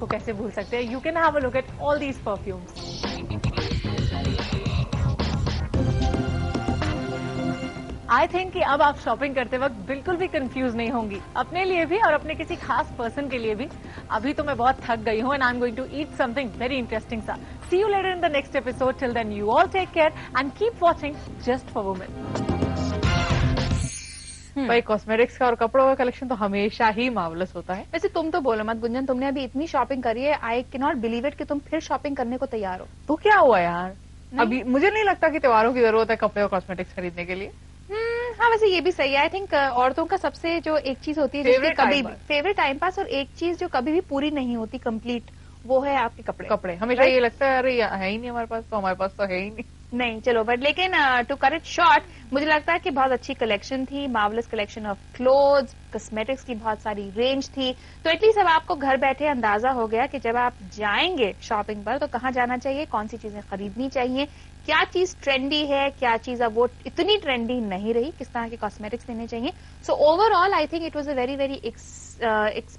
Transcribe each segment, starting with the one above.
को कैसे भूल सकते हैं. You can have a look at all these perfumes. I think कि अब आप शॉपिंग करते वक्त बिल्कुल भी कंफ्यूज नहीं होंगी, अपने लिए भी और अपने किसी खास पर्सन के लिए भी. अभी तो मैं बहुत थक गई हूँ and I am going to eat something very interesting सा. See you later in the next episode. Till then you all take care and keep watching just for women. भाई कॉस्मेटिक्स का और कपड़ों का कलेक्शन तो हमेशा ही मार्वलस होता है. वैसे तुम तो बोलो मत गुंजन, तुमने अभी इतनी शॉपिंग करी है, I can not believe it कि तुम फिर शॉपिंग करने को तैयार हो. तो क्या हुआ यार, अभी मुझे नहीं लगता कि त्योहारों की जरूरत है कपड़े और कॉस्मेटिक्स खरीदने के लिए. हाँ वैसे ये भी सही है. आई थिंक औरतों का सबसे जो एक चीज होती है फेवरेट टाइम पास, और एक चीज जो कभी भी पूरी नहीं होती कंप्लीट, वो है आपके कपड़े. हमेशा ये लगता है अरे है ही नहीं हमारे पास, तो हमारे पास तो है ही नहीं. चलो बट लेकिन टू कट इट शॉर्ट, मुझे लगता है कि बहुत अच्छी कलेक्शन थी, marvellous collection of clothes, cosmetics की बहुत सारी रेंज थी. तो एटलीस्ट अब आपको घर बैठे अंदाजा हो गया कि जब आप जाएंगे शॉपिंग पर तो कहाँ जाना चाहिए, कौन सी चीजें खरीदनी चाहिए, क्या चीज ट्रेंडी है, क्या चीज अब वो इतनी ट्रेंडी नहीं रही, किस तरह के कॉस्मेटिक्स लेने चाहिए. So overall I think it was a very very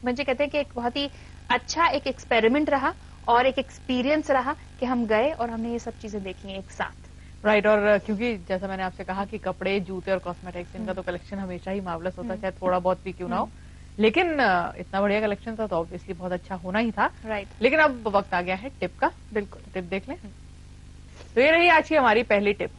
मुझे कहते हैं कि एक बहुत ही अच्छा एक एक्सपेरिमेंट रहा और एक एक्सपीरियंस रहा कि हम गए और हमने ये सब चीजें देखी एक साथ. राइट. और क्योंकि जैसा मैंने आपसे कहा कि कपड़े, जूते और कॉस्मेटिक्स, इनका तो कलेक्शन हमेशा ही मार्वलस होता है, चाहे थोड़ा बहुत भी क्यों ना हो. लेकिन इतना बढ़िया कलेक्शन था तो ऑब्वियसली बहुत अच्छा होना ही था. राइट. लेकिन अब वक्त आ गया है टिप का. बिल्कुल, टिप देख लें. तो ये रही आज की हमारी पहली टिप.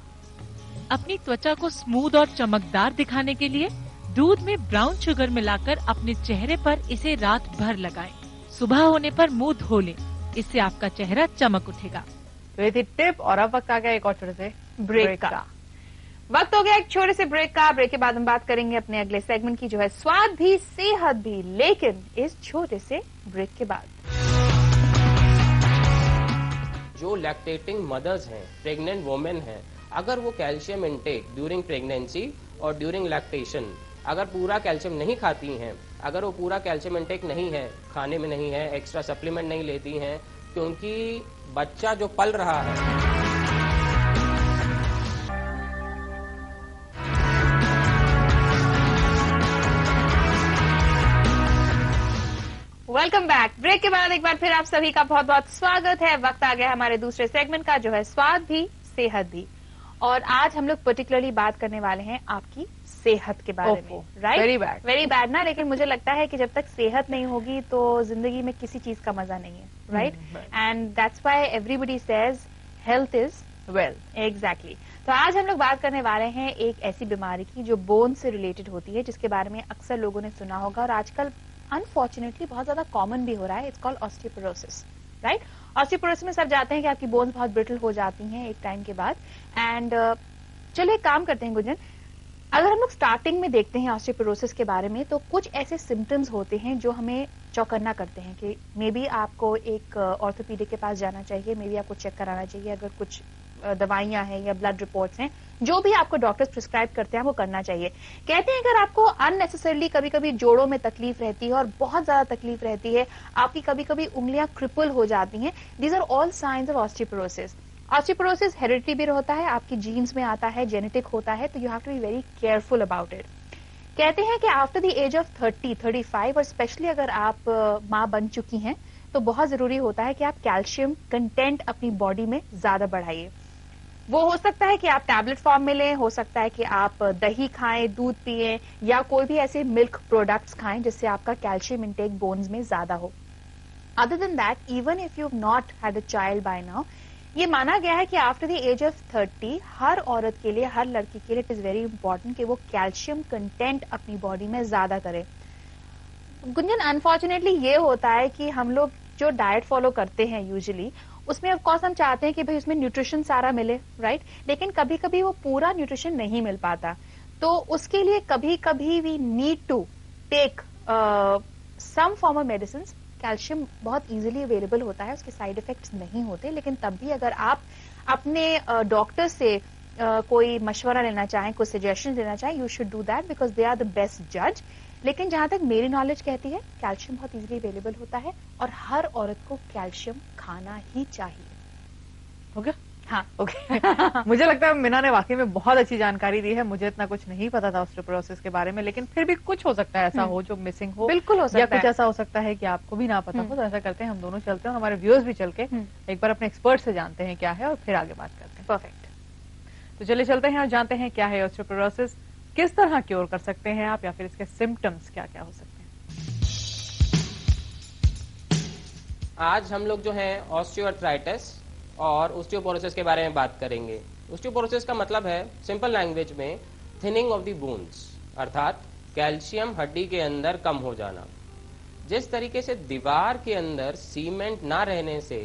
अपनी त्वचा को स्मूथ और चमकदार दिखाने के लिए दूध में ब्राउन शुगर मिलाकर अपने चेहरे पर इसे रात भर लगाएं. सुबह होने पर मुंह धो लें, इससे आपका चेहरा चमक उठेगा. तो ये थी टिप और अब वक्त आ गया एक और छोटे से ब्रेक का. वक्त हो गया एक छोटे से ब्रेक का. ब्रेक के बाद हम बात करेंगे अपने अगले सेगमेंट की, जो है स्वाद भी सेहत भी, लेकिन इस छोटे से ब्रेक के बाद. जो लैक्टेटिंग मदर्स हैं, प्रेग्नेंट वुमेन हैं, अगर वो कैल्शियम इंटेक ड्यूरिंग प्रेगनेंसी और ड्यूरिंग लैक्टेशन अगर पूरा कैल्शियम नहीं खाती हैं, अगर वो पूरा कैल्शियम इंटेक नहीं है, खाने में नहीं है, एक्स्ट्रा सप्लीमेंट नहीं लेती हैं, क्योंकि बच्चा जो पल रहा है वेलकम बैक. ब्रेक के बाद एक बार फिर आप सभी का बहुत बहुत स्वागत है. वक्त आ गया हमारे दूसरे सेगमेंट का, जो है स्वाद भी सेहत भी. और आज हम लोग पर्टिकुलरली बात करने वाले हैं आपकी सेहत के बारे में. राइट. वेरी बैड ना. लेकिन मुझे लगता है कि जब तक सेहत नहीं होगी तो जिंदगी में किसी चीज का मजा नहीं है. Right. And that's why everybody says health is wealth. Exactly. तो आज हम लोग बात करने वाले हैं एक ऐसी बीमारी की जो बोन से रिलेटेड होती है, जिसके बारे में अक्सर लोगों ने सुना होगा और आजकल अनफॉर्चुनेटली बहुत ज्यादा कॉमन भी हो रहा है. It's called osteoporosis. Right. Osteoporosis में सब जाते हैं कि आपकी बोन्स बहुत ब्रिटल हो जाती हैं एक टाइम के बाद. एंड चलिए एक काम करते हैं गुंजन, अगर हम लोग स्टार्टिंग में देखते हैं ऑस्टियोपोरोसिस के बारे में, तो कुछ ऐसे सिम्टम्स होते हैं जो हमें चौकन्ना करते हैं कि मे बी आपको एक ऑर्थोपीडिक के पास जाना चाहिए, मे बी आपको चेक कराना चाहिए. अगर कुछ दवाइयां हैं या ब्लड रिपोर्ट्स हैं, जो भी आपको डॉक्टर्स प्रिस्क्राइब करते हैं वो करना चाहिए. कहते हैं अगर आपको अननेसेसरली कभी कभी जोड़ों में तकलीफ रहती है और बहुत ज्यादा तकलीफ रहती है, आपकी कभी कभी उंगलियां क्रिपल हो जाती हैं, these are all signs of osteoporosis. Osteoporosis heredity भी होता है, आपकी जीन्स में आता है, जेनेटिक होता है, तो you have to be very careful about it. कहते हैं कि आफ्टर द एज ऑफ 30-35 और स्पेशली अगर आप माँ बन चुकी हैं, तो बहुत जरूरी होता है कि आप कैल्शियम कंटेंट अपनी बॉडी में ज्यादा बढ़ाइए. वो हो सकता है कि आप टैबलेट फॉर्म में लें, हो सकता है कि आप दही खाएं, दूध पिएं, या कोई भी ऐसे मिल्क प्रोडक्ट्स खाएं जिससे आपका कैल्शियम इंटेक बोन्स में ज्यादा हो. Other than that, even if you have not had a child by now, ये माना गया है कि आफ्टर द एज ऑफ 30 हर औरत के लिए, हर लड़की के लिए इट इज वेरी इंपॉर्टेंट कि वो कैल्शियम कंटेंट अपनी बॉडी में ज्यादा करे. गुंजन अनफॉर्चुनेटली ये होता है कि हम लोग जो डाइट फॉलो करते हैं यूजुअली, उसमें ऑफ कोर्स हम चाहते हैं कि भाई उसमें न्यूट्रिशन सारा मिले. राइट. लेकिन कभी कभी वो पूरा न्यूट्रिशन नहीं मिल पाता, तो उसके लिए कभी कभी we need to take some form of medicine. Calcium बहुत इजीली अवेलेबल होता है, उसके साइड इफेक्ट्स नहीं होते, लेकिन तब भी अगर आप अपने डॉक्टर से कोई मशवरा लेना चाहें, कोई सजेशन लेना चाहें, you should do that because they are the best जज. लेकिन जहां तक मेरी नॉलेज कहती है, कैल्शियम बहुत इजीली अवेलेबल होता है और हर औरत को कैल्शियम खाना ही चाहिए. हो गया. हाँ ओके मुझे लगता है मीना ने वाकई में बहुत अच्छी जानकारी दी है। मुझे इतना कुछ नहीं पता था ऑस्टियोपोरोसिस के बारे में, लेकिन फिर भी कुछ हो सकता है ऐसा हो जो मिसिंग हो, बिल्कुल हो या सकता कुछ है। ऐसा हो सकता है कि आपको भी ना पता हो। तो ऐसा करते हैं, हम दोनों चलते हैं और हमारे व्यूअर्स भी चल के एक बार अपने एक्सपर्ट से जानते हैं क्या है और फिर आगे बात करते हैं। परफेक्ट। तो चलिए चलते हैं और जानते हैं क्या है ऑस्टियोपोरोसिस, किस तरह क्योर कर सकते हैं आप, या फिर इसके सिम्टम्स क्या क्या हो सकते हैं। आज हम लोग जो है ऑस्टियोआर्थराइटिस और ऑस्टियोपोरोसिस के बारे में बात करेंगे। ऑस्टियोपोरोसिस का मतलब है सिंपल लैंग्वेज में थिनिंग ऑफ द बोन्स, अर्थात कैल्शियम हड्डी के अंदर कम हो जाना। जिस तरीके से दीवार के अंदर सीमेंट ना रहने से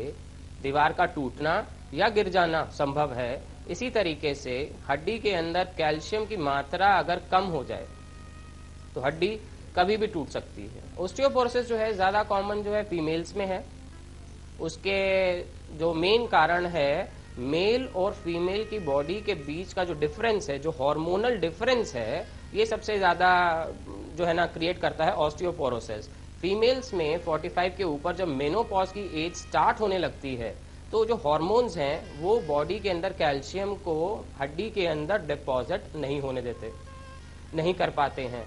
दीवार का टूटना या गिर जाना संभव है, इसी तरीके से हड्डी के अंदर कैल्शियम की मात्रा अगर कम हो जाए तो हड्डी कभी भी टूट सकती है। ऑस्टियोपोरोसिस जो है ज्यादा कॉमन जो है फीमेल्स में है। उसके जो मेन कारण है, मेल और फीमेल की बॉडी के बीच का जो डिफरेंस है, जो हार्मोनल डिफरेंस है, ये सबसे ज्यादा जो है ना क्रिएट करता है ऑस्टियोपोरोसिस। फीमेल्स में 45 के ऊपर जब मेनोपॉज की एज स्टार्ट होने लगती है तो जो हार्मोन्स हैं वो बॉडी के अंदर कैल्शियम को हड्डी के अंदर डिपॉजिट नहीं होने देते, नहीं कर पाते हैं,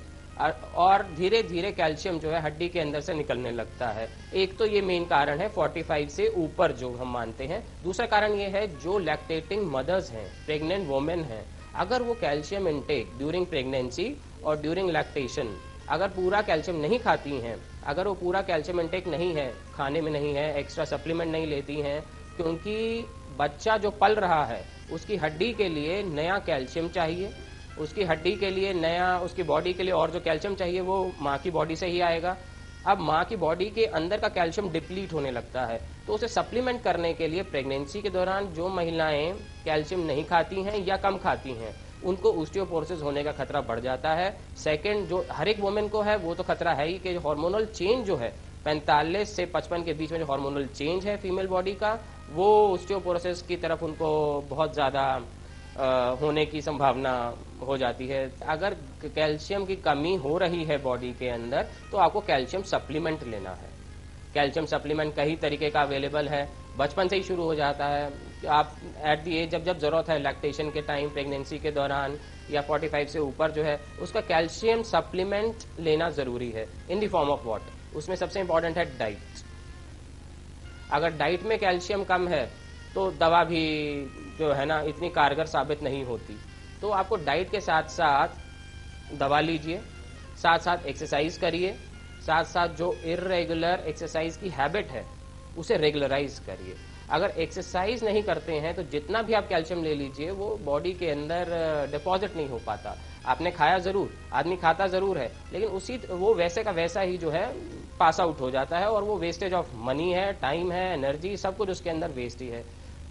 और धीरे धीरे कैल्शियम जो है हड्डी के अंदर से निकलने लगता है। एक तो ये मेन कारण है 45 से ऊपर जो हम मानते हैं। दूसरा कारण ये है जो लैक्टेटिंग मदर्स हैं, प्रेग्नेंट वोमेन हैं, अगर वो कैल्शियम इंटेक ड्यूरिंग प्रेगनेंसी और ड्यूरिंग लैक्टेशन अगर पूरा कैल्शियम नहीं खाती हैं, अगर वो पूरा कैल्शियम इंटेक नहीं है, खाने में नहीं है, एक्स्ट्रा सप्लीमेंट नहीं लेती हैं, क्योंकि बच्चा जो पल रहा है उसकी हड्डी के लिए नया कैल्शियम चाहिए, उसकी हड्डी के लिए नया, उसकी बॉडी के लिए और जो कैल्शियम चाहिए वो माँ की बॉडी से ही आएगा। अब माँ की बॉडी के अंदर का कैल्शियम डिप्लीट होने लगता है, तो उसे सप्लीमेंट करने के लिए प्रेगनेंसी के दौरान जो महिलाएं कैल्शियम नहीं खाती हैं या कम खाती हैं उनको ऑस्टियोपोरोसिस होने का खतरा बढ़ जाता है। सेकंड, जो हर एक वुमेन को है वो तो खतरा है ही कि हार्मोनल चेंज जो है 45 से 55 के बीच में जो हार्मोनल चेंज है फीमेल बॉडी का, वो ऑस्टियोपोरोसिस की तरफ उनको बहुत ज्यादा होने की संभावना हो जाती है। अगर कैल्शियम की कमी हो रही है बॉडी के अंदर तो आपको कैल्शियम सप्लीमेंट लेना है। कैल्शियम सप्लीमेंट कई तरीके का अवेलेबल है, बचपन से ही शुरू हो जाता है। आप एट दी एज जब जरूरत है, लैक्टेशन के टाइम, प्रेगनेंसी के दौरान या 45 से ऊपर जो है उसका कैल्शियम सप्लीमेंट लेना जरूरी है in the form of water. उसमें सबसे इंपॉर्टेंट है डाइट। अगर डाइट में कैल्शियम कम है तो दवा भी जो है ना इतनी कारगर साबित नहीं होती। तो आपको डाइट के साथ साथ दवा लीजिए, साथ साथ एक्सरसाइज करिए, साथ साथ जो इर्रेगुलर एक्सरसाइज की हैबिट है उसे रेगुलराइज करिए। अगर एक्सरसाइज नहीं करते हैं तो जितना भी आप कैल्शियम ले लीजिए वो बॉडी के अंदर डिपॉजिट नहीं हो पाता। आपने खाया जरूर, आदमी खाता जरूर है, लेकिन उसी वो वैसे का वैसा ही जो है पास आउट हो जाता है, और वो वेस्टेज ऑफ मनी है, टाइम है, एनर्जी, सब कुछ उसके अंदर वेस्ट ही है।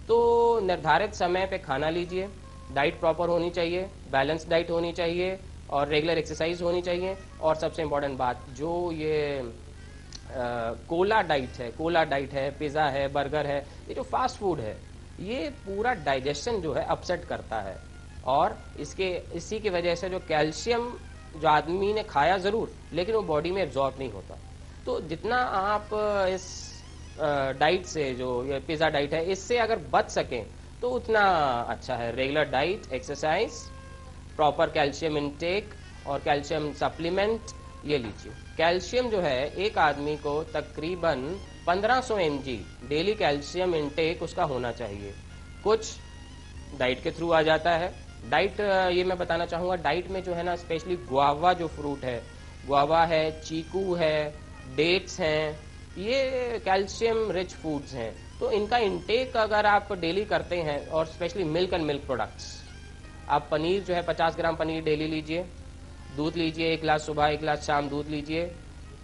तो निर्धारित समय पे खाना लीजिए, डाइट प्रॉपर होनी चाहिए, बैलेंस डाइट होनी चाहिए और रेगुलर एक्सरसाइज होनी चाहिए। और सबसे इम्पोर्टेंट बात, जो ये कोला डाइट है, पिज्जा है, बर्गर है, ये जो फास्ट फूड है ये पूरा डाइजेशन जो है अपसेट करता है, और इसी की वजह से जो कैल्शियम जो आदमी ने खाया जरूर लेकिन वो बॉडी में एब्जॉर्ब नहीं होता। तो जितना आप इस डाइट से, जो ये पिज्जा डाइट है, इससे अगर बच सकें तो उतना अच्छा है। Regular diet, exercise, proper calcium intake और कैल्शियम सप्लीमेंट ये लीजिए। कैल्शियम जो है एक आदमी को तकरीबन 1500 mg डेली कैल्शियम इनटेक उसका होना चाहिए। कुछ डाइट के थ्रू आ जाता है। डाइट ये मैं बताना चाहूंगा, डाइट में जो है ना स्पेशली गुआवा जो फ्रूट है, गुआवा है, चीकू है, डेट्स हैं, ये कैल्शियम रिच फूड्स हैं। तो इनका इंटेक अगर आप डेली करते हैं, और specially milk and milk products, आप पनीर जो है 50 ग्राम पनीर डेली लीजिए, दूध लीजिए 1 गिलास सुबह 1 गिलास शाम दूध लीजिए,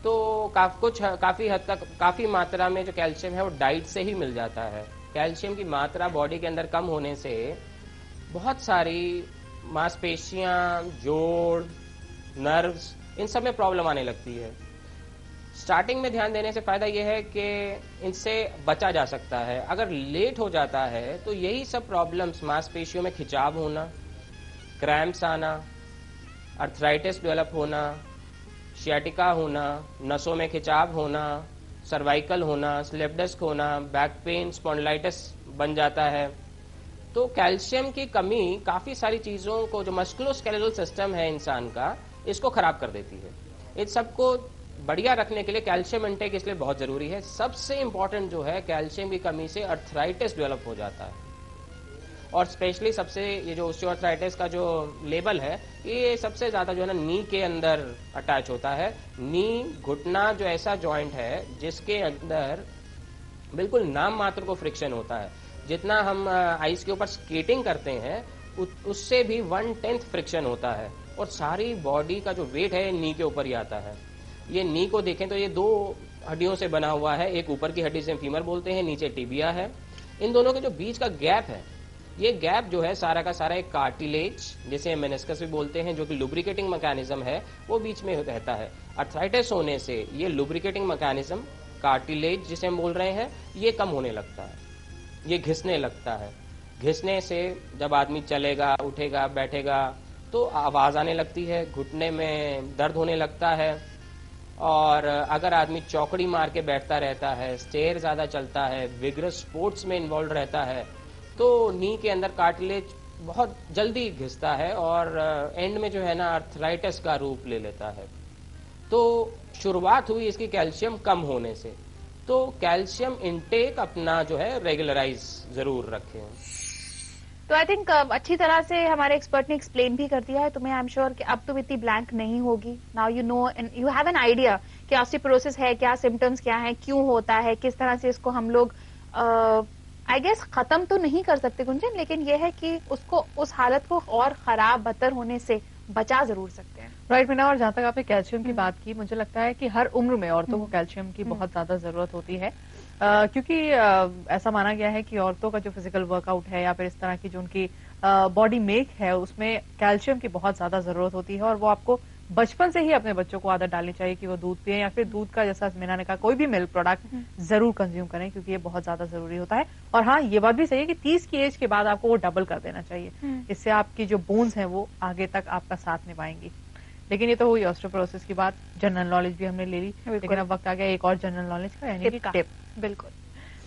तो काफी हद तक काफी मात्रा में जो कैल्शियम है वो डाइट से ही मिल जाता है। कैल्शियम की मात्रा बॉडी के अंदर कम होने से बहुत सारी मांसपेशियां, जोड़, नर्व्स, इन सब में प्रॉब्लम आने लगती है। स्टार्टिंग में ध्यान देने से फायदा यह है कि इनसे बचा जा सकता है। अगर लेट हो जाता है तो यही सब प्रॉब्लम्स, मांसपेशियों में खिंचाव होना, क्रैम्प्स आना, अर्थराइटिस डेवलप होना, शियाटिका होना, नसों में खिंचाव होना, सर्वाइकल होना, स्लिप डिस्क होना, बैक पेन, स्पॉन्डिलाइटिस बन जाता है, तो कैल्शियम की कमी काफी सारी चीजों को, जो मस्कुलोस्केलेटल सिस्टम है इंसान का, इसको खराब कर देती है। इस सबको बढ़िया रखने के लिए कैल्शियम इंटेक इसलिए बहुत जरूरी है। सबसे इंपॉर्टेंट जो है, कैल्शियम की कमी से अर्थराइटिस डेवलप हो जाता है, और स्पेशली सबसे ये जो ऑस्टियोआर्थराइटिस का जो लेवल है, ये सबसे ज्यादा जो है ना नी के अंदर अटैच होता है। नी, घुटना जो ऐसा जॉइंट है जिसके अंदर बिल्कुल नाम मात्र को फ्रिक्शन होता है। जितना हम आइस के ऊपर स्केटिंग करते हैं उससे भी 1/10 फ्रिक्शन होता है, और सारी बॉडी का जो वेट है नी के ऊपर ही आता है। ये नी को देखें तो ये 2 हड्डियों से बना हुआ है। एक ऊपर की हड्डी से फीमर बोलते हैं, नीचे टिबिया है। इन दोनों के जो बीच का गैप है, ये गैप जो है सारा का सारा एक कार्टिलेज, जिसे मेनिस्कस भी बोलते हैं, जो कि लुब्रिकेटिंग मैकेनिज्म है, वो बीच में रहता है। अर्थराइटिस होने से ये लुब्रिकेटिंग मैकेनिज्म, कार्टिलेज जिसे हम बोल रहे हैं, ये कम होने लगता है, ये घिसने लगता है। घिसने से जब आदमी चलेगा, उठेगा, बैठेगा तो आवाज आने लगती है, घुटने में दर्द होने लगता है, और अगर आदमी चौकड़ी मार के बैठता रहता है, स्टेयर ज्यादा चलता है, विगरस स्पोर्ट्स में इन्वॉल्व रहता है, तो नी के अंदर कार्टिलेज बहुत जल्दी घिसता है और एंड में जो है ना अर्थराइटिस का रूप ले लेता है। तो शुरुआत हुई इसकी कैल्शियम कम होने से। तो कैल्शियम इंटेक अपना जो है रेगुलराइज जरूर रखें। तो आई थिंक अच्छी तरह से हमारे एक्सपर्ट ने एक्सप्लेन भी कर दिया है तुम्हें। आई एम श्योर कि अब तुम इतनी ब्लैंक नहीं होगी। Now you know and you have an idea कि ऑस्टियोपोरोसिस है क्या, सिम्टम्स क्या है, क्यों होता है, किस तरह से इसको हम लोग आई गेस खत्म तो नहीं कर सकते गुंजन, लेकिन यह है कि उसको, उस हालत को और खराब बदतर होने से बचा जरूर सकते हैं। राइट मीना, और जहां तक आपने कैल्शियम की बात की, मुझे लगता है कि हर उम्र में औरतों को कैल्शियम की बहुत ज्यादा जरूरत होती है, क्योंकि ऐसा माना गया है कि औरतों का जो फिजिकल वर्कआउट है या फिर इस तरह की जो उनकी बॉडी मेक है, उसमें कैल्शियम की बहुत ज्यादा जरूरत होती है। और वो आपको बचपन से ही अपने बच्चों को आदत डालनी चाहिए कि वो दूध पिए, या फिर दूध का, जैसा मीना ने कहा, कोई भी मिल्क प्रोडक्ट जरूर कंज्यूम करें, क्योंकि ये बहुत ज्यादा जरूरी होता है। और हाँ, ये बात भी सही है कि 30 की एज के बाद आपको वो डबल कर देना चाहिए। इससे आपकी जो बोन्स हैं वो आगे तक आपका साथ निभाएंगी। लेकिन ये तो हुई ऑस्टियोपोरोसिस की बात, जनरल नॉलेज भी हमने ले ली, लेकिन अब वक्त आ गया एक और जनरल नॉलेज का, यानी कि टिप। बिल्कुल,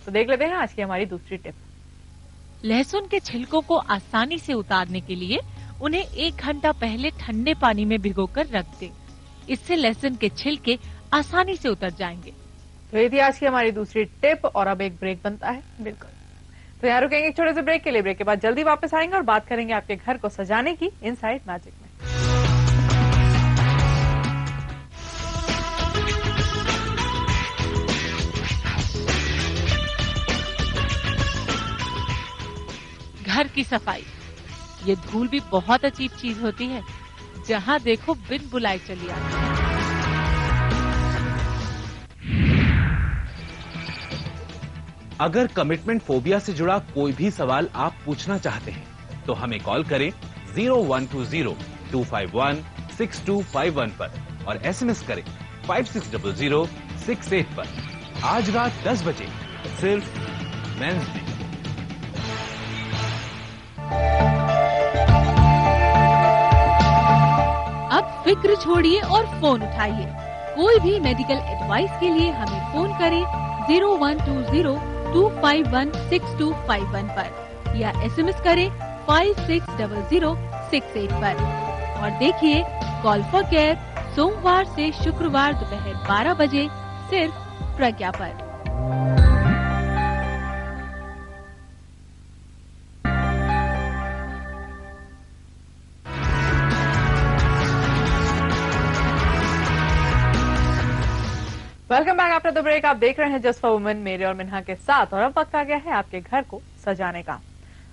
तो देख लेते हैं आज की हमारी दूसरी टिप। लहसुन के छिलकों को आसानी से उतारने के लिए उन्हें 1 घंटा पहले ठंडे पानी में भिगोकर रख दें। इससे लहसुन के छिलके आसानी से उतर जाएंगे। तो ये थी आज की हमारी दूसरी टिप, और अब एक ब्रेक बनता है। बिल्कुल। तो यहाँ रुकेंगे एक छोटे से ब्रेक के लिए। ब्रेक के बाद जल्दी वापस आएंगे और बात करेंगे आपके घर को सजाने की इनसाइड मैजिक में। घर की सफाई, ये धूल भी बहुत अजीब चीज होती है, जहाँ देखो बिन बुलाए चली आती है। अगर कमिटमेंट फोबिया से जुड़ा कोई भी सवाल आप पूछना चाहते हैं तो हमें कॉल करें 0120-251-6251 पर और SMS करें 560068 पर। आज रात 10 बजे सिर्फ मेंस में। अब फिक्र छोड़िए और फोन उठाइए। कोई भी मेडिकल एडवाइस के लिए हमें फोन करें 0120-251-6251 पर, या SMS करें 560068 पर। और देखिए कॉल फॉर केयर सोमवार से शुक्रवार दोपहर 12 बजे सिर्फ प्रज्ञा पर। Welcome back after the break. आप देख रहे हैं जस्ट फॉर वुमेन मेरे और मिन्हा के साथ, और अब वक्त आ गया है आपके घर को सजाने का।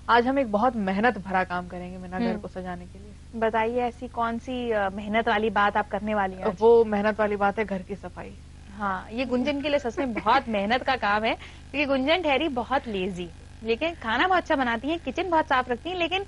आज हम एक बहुत मेहनत भरा काम करेंगे मिन्हा, घर को सजाने के लिए। बताइए ऐसी कौन सी मेहनत वाली बात आप करने वाली हैं? वो मेहनत वाली बात है घर की सफाई। हाँ, ये गुंजन के लिए सच में बहुत मेहनत का काम है, क्योंकि गुंजन ठहरी बहुत लेजी, लेकिन खाना बहुत अच्छा बनाती है, किचन बहुत साफ रखती है, लेकिन